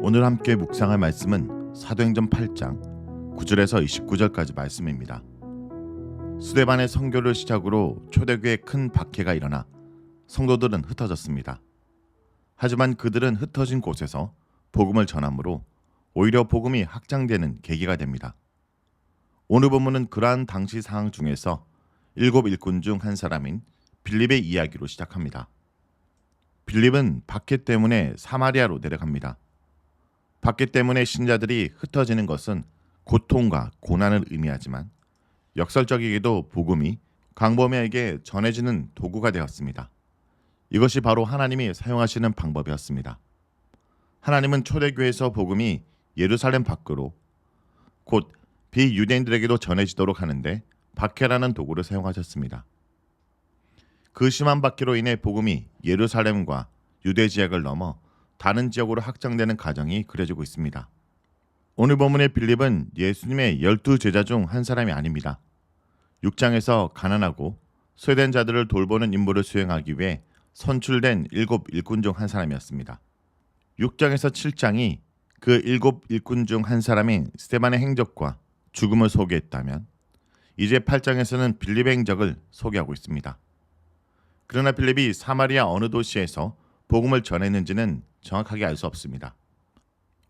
오늘 함께 묵상할 말씀은 사도행전 8장 9절에서 29절까지 말씀입니다. 스데반의 선교를 시작으로 초대교회에 큰 박해가 일어나 성도들은 흩어졌습니다. 하지만 그들은 흩어진 곳에서 복음을 전함으로 오히려 복음이 확장되는 계기가 됩니다. 오늘 본문은 그러한 당시 상황 중에서 7 일꾼 중 한 사람인 빌립의 이야기로 시작합니다. 빌립은 박해 때문에 사마리아로 내려갑니다. 박해 때문에 신자들이 흩어지는 것은 고통과 고난을 의미하지만 역설적이게도 복음이 광범위하게 전해지는 도구가 되었습니다. 이것이 바로 하나님이 사용하시는 방법이었습니다. 하나님은 초대교회에서 복음이 예루살렘 밖으로 곧 비유대인들에게도 전해지도록 하는데 박해라는 도구를 사용하셨습니다. 그 심한 박해로 인해 복음이 예루살렘과 유대 지역을 넘어 다른 지역으로 확장되는 과정이 그려지고 있습니다. 오늘 본문의 빌립은 예수님의 12 제자 중 한 사람이 아닙니다. 6장에서 가난하고 소외된 자들을 돌보는 임무를 수행하기 위해 선출된 7 일꾼 중 한 사람이었습니다. 6장에서 7장이 그 7 일꾼 중 한 사람인 스데반의 행적과 죽음을 소개했다면 이제 8장에서는 빌립의 행적을 소개하고 있습니다. 그러나 빌립이 사마리아 어느 도시에서 복음을 전했는지는 정확하게 알 수 없습니다.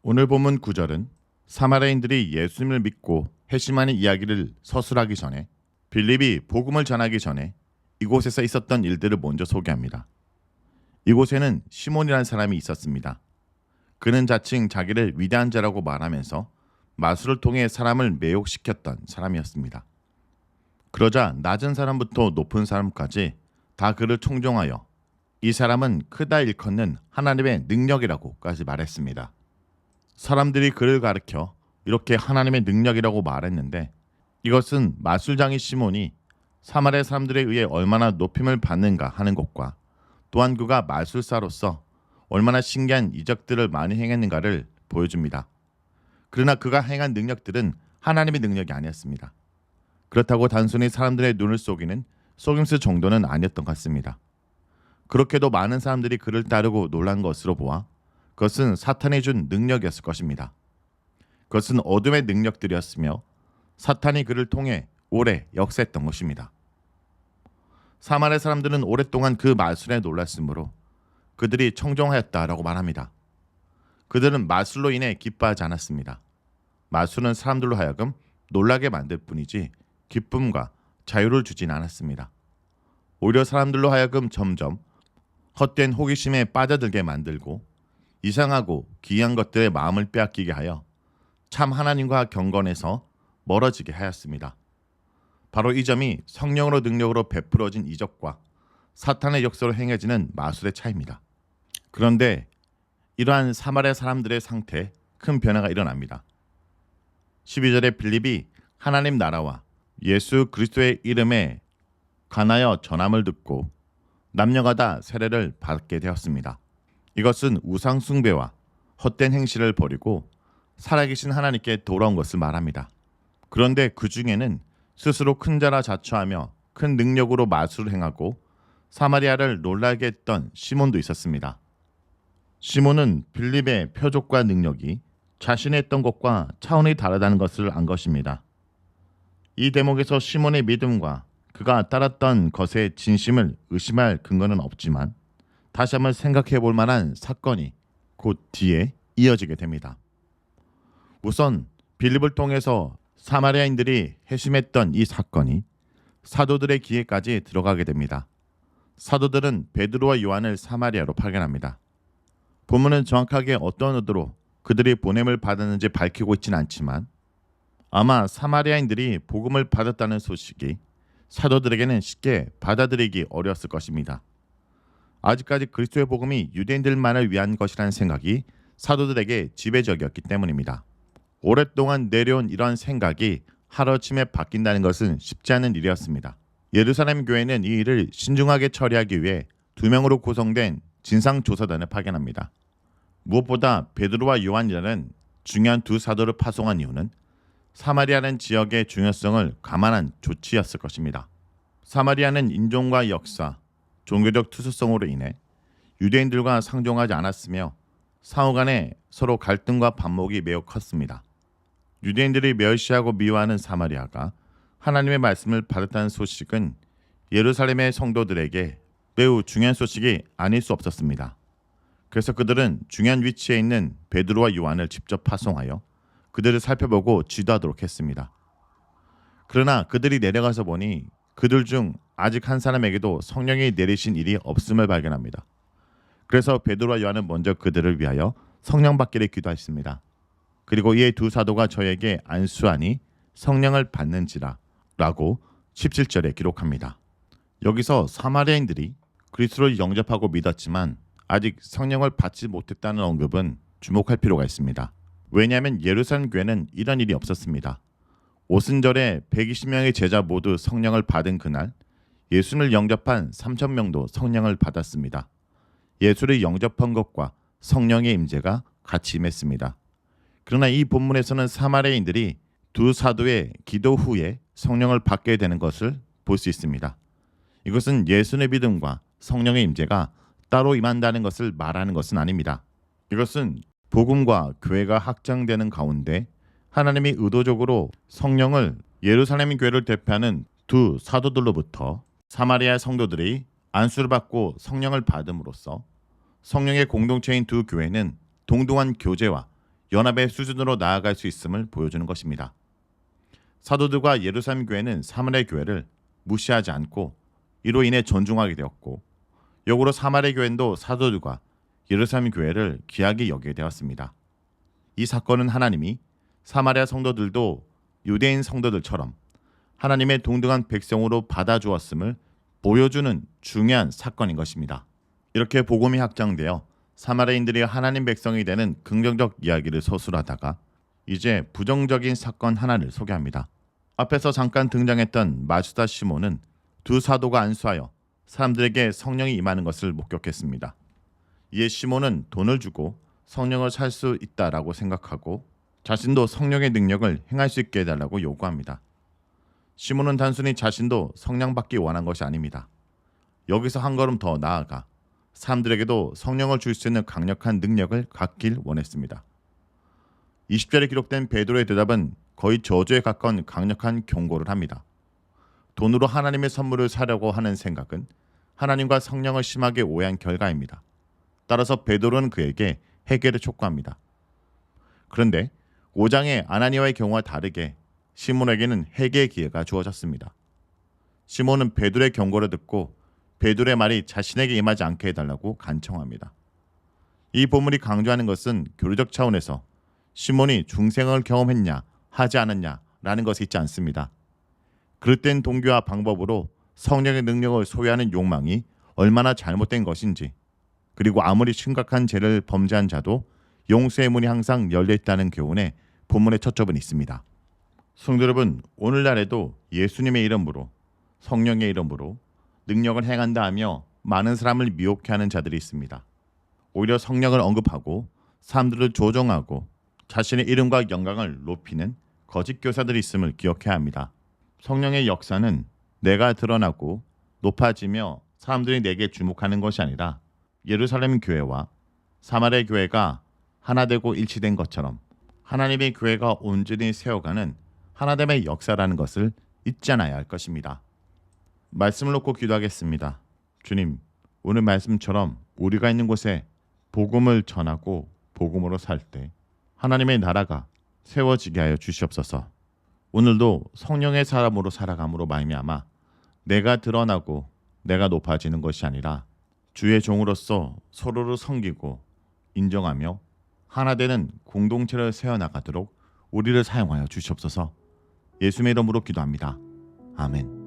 오늘 본문 9절은 사마리아인들이 예수님을 믿고 회심하는 이야기를 서술하기 전에 빌립이 복음을 전하기 전에 이곳에서 있었던 일들을 먼저 소개합니다. 이곳에는 시몬이라는 사람이 있었습니다. 그는 자칭 자기를 위대한 자라고 말하면서 마술을 통해 사람을 매혹시켰던 사람이었습니다. 그러자 낮은 사람부터 높은 사람까지 다 그를 총종하여 이 사람은 크다 일컫는 하나님의 능력이라고까지 말했습니다. 사람들이 그를 가리켜 이렇게 하나님의 능력이라고 말했는데 이것은 마술장이 시몬이 사마리아 사람들에 의해 얼마나 높임을 받는가 하는 것과 또한 그가 마술사로서 얼마나 신기한 이적들을 많이 행했는가를 보여줍니다. 그러나 그가 행한 능력들은 하나님의 능력이 아니었습니다. 그렇다고 단순히 사람들의 눈을 속이는 속임수 정도는 아니었던 것 같습니다. 그렇게도 많은 사람들이 그를 따르고 놀란 것으로 보아 그것은 사탄이 준 능력이었을 것입니다. 그것은 어둠의 능력들이었으며 사탄이 그를 통해 오래 역사했던 것입니다. 사마리아 사람들은 오랫동안 그 마술에 놀랐으므로 그들이 청종하였다라고 말합니다. 그들은 마술로 인해 기뻐하지 않았습니다. 마술은 사람들로 하여금 놀라게 만들 뿐이지 기쁨과 자유를 주진 않았습니다. 오히려 사람들로 하여금 점점 헛된 호기심에 빠져들게 만들고 이상하고 기이한 것들의 마음을 빼앗기게 하여 참 하나님과 경건에서 멀어지게 하였습니다. 바로 이 점이 성령으로 능력으로 베풀어진 이적과 사탄의 역사로 행해지는 마술의 차이입니다. 그런데 이러한 사마리아 사람들의 상태에 큰 변화가 일어납니다. 12절에 빌립이 하나님 나라와 예수 그리스도의 이름에 관하여 전함을 듣고 남녀가 다 세례를 받게 되었습니다. 이것은 우상 숭배와 헛된 행실을 버리고 살아계신 하나님께 돌아온 것을 말합니다. 그런데 그 중에는 스스로 큰 자라 자처하며 큰 능력으로 마술을 행하고 사마리아를 놀라게 했던 시몬도 있었습니다. 시몬은 빌립의 표적과 능력이 자신이 했던 것과 차원이 다르다는 것을 안 것입니다. 이 대목에서 시몬의 믿음과 그가 따랐던 것의 진심을 의심할 근거는 없지만 다시 한번 생각해 볼 만한 사건이 곧 뒤에 이어지게 됩니다. 우선 빌립을 통해서 사마리아인들이 회심했던 이 사건이 사도들의 귀에까지 들어가게 됩니다. 사도들은 베드로와 요한을 사마리아로 파견합니다. 본문은 정확하게 어떤 의도로 그들이 보냄을 받았는지 밝히고 있지는 않지만 아마 사마리아인들이 복음을 받았다는 소식이 사도들에게는 쉽게 받아들이기 어려웠을 것입니다. 아직까지 그리스도의 복음이 유대인들만을 위한 것이라는 생각이 사도들에게 지배적이었기 때문입니다. 오랫동안 내려온 이런 생각이 하루아침에 바뀐다는 것은 쉽지 않은 일이었습니다. 예루살렘 교회는 이 일을 신중하게 처리하기 위해 2명으로 구성된 진상조사단을 파견합니다. 무엇보다 베드로와 요한이라는 중요한 두 사도를 파송한 이유는 사마리아는 지역의 중요성을 감안한 조치였을 것입니다. 사마리아는 인종과 역사, 종교적 투수성으로 인해 유대인들과 상종하지 않았으며 상호 간에 서로 갈등과 반목이 매우 컸습니다. 유대인들이 멸시하고 미워하는 사마리아가 하나님의 말씀을 받았다는 소식은 예루살렘의 성도들에게 매우 중요한 소식이 아닐 수 없었습니다. 그래서 그들은 중요한 위치에 있는 베드로와 요한을 직접 파송하여 그들을 살펴보고 지도하도록 했습니다. 그러나 그들이 내려가서 보니 그들 중 아직 한 사람에게도 성령이 내리신 일이 없음을 발견합니다. 그래서 베드로와 요한은 먼저 그들을 위하여 성령 받기를 기도했습니다. 그리고 이에 두 사도가 저에게 안수하니 성령을 받는지라 라고 17절에 기록합니다. 여기서 사마리아인들이 그리스도를 영접하고 믿었지만 아직 성령을 받지 못했다는 언급은 주목할 필요가 있습니다. 왜냐하면 예루살렘 교회는 이런 일이 없었습니다. 오순절에 120명의 제자 모두 성령을 받은 그날 예수를 영접한 3,000명도 성령을 받았습니다. 예수를 영접한 것과 성령의 임재가 같이 임했습니다. 그러나 이 본문에서는 사마리아인들이 두 사도의 기도 후에 성령을 받게 되는 것을 볼 수 있습니다. 이것은 예수의 믿음과 성령의 임재가 따로 임한다는 것을 말하는 것은 아닙니다. 이것은 복음과 교회가 확장되는 가운데 하나님이 의도적으로 성령을 예루살렘 교회를 대표하는 두 사도들로부터 사마리아 성도들이 안수를 받고 성령을 받음으로써 성령의 공동체인 두 교회는 동등한 교제와 연합의 수준으로 나아갈 수 있음을 보여주는 것입니다. 사도들과 예루살렘 교회는 사마리아 교회를 무시하지 않고 이로 인해 존중하게 되었고 역으로 사마리아 교회도 사도들과 예루살렘 교회를 귀하게 여기게 되었습니다. 이 사건은 하나님이 사마리아 성도들도 유대인 성도들처럼 하나님의 동등한 백성으로 받아주었음을 보여주는 중요한 사건인 것입니다. 이렇게 복음이 확장되어 사마리아인들이 하나님 백성이 되는 긍정적 이야기를 서술하다가 이제 부정적인 사건 하나를 소개합니다. 앞에서 잠깐 등장했던 마주다 시몬은 두 사도가 안수하여 사람들에게 성령이 임하는 것을 목격했습니다. 이에 시몬은 돈을 주고 성령을 살 수 있다라고 생각하고 자신도 성령의 능력을 행할 수 있게 해달라고 요구합니다. 시몬은 단순히 자신도 성령 받기 원한 것이 아닙니다. 여기서 한 걸음 더 나아가 사람들에게도 성령을 줄 수 있는 강력한 능력을 갖길 원했습니다. 20절에 기록된 베드로의 대답은 거의 저주에 가까운 강력한 경고를 합니다. 돈으로 하나님의 선물을 사려고 하는 생각은 하나님과 성령을 심하게 오해한 결과입니다. 따라서 베드로는 그에게 회개를 촉구합니다. 그런데 5장의 아나니아의 경우와 다르게 시몬에게는 회개의 기회가 주어졌습니다. 시몬은 베드로의 경고를 듣고 베드로의 말이 자신에게 임하지 않게 해달라고 간청합니다. 이 본문이 강조하는 것은 교리적 차원에서 시몬이 중생을 경험했냐 하지 않았냐라는 것이 있지 않습니다. 그릇된 동기와 방법으로 성령의 능력을 소유하는 욕망이 얼마나 잘못된 것인지, 그리고 아무리 심각한 죄를 범죄한 자도 용서의 문이 항상 열려있다는 교훈에 본문의 초점은 있습니다. 성도 여러분, 오늘날에도 예수님의 이름으로 성령의 이름으로 능력을 행한다 하며 많은 사람을 미혹해하는 자들이 있습니다. 오히려 성령을 언급하고 사람들을 조종하고 자신의 이름과 영광을 높이는 거짓 교사들이 있음을 기억해야 합니다. 성령의 역사는 내가 드러나고 높아지며 사람들이 내게 주목하는 것이 아니라 예루살렘 교회와 사마리아 교회가 하나 되고 일치된 것처럼 하나님의 교회가 온전히 세워가는 하나됨의 역사라는 것을 잊지 않아야 할 것입니다. 말씀을 놓고 기도하겠습니다. 주님, 오늘 말씀처럼 우리가 있는 곳에 복음을 전하고 복음으로 살 때 하나님의 나라가 세워지게 하여 주시옵소서. 오늘도 성령의 사람으로 살아감으로 말미암아 내가 드러나고 내가 높아지는 것이 아니라 주의 종으로서 서로를 섬기고 인정하며 하나 되는 공동체를 세워나가도록 우리를 사용하여 주시옵소서. 예수의 이름으로 기도합니다. 아멘.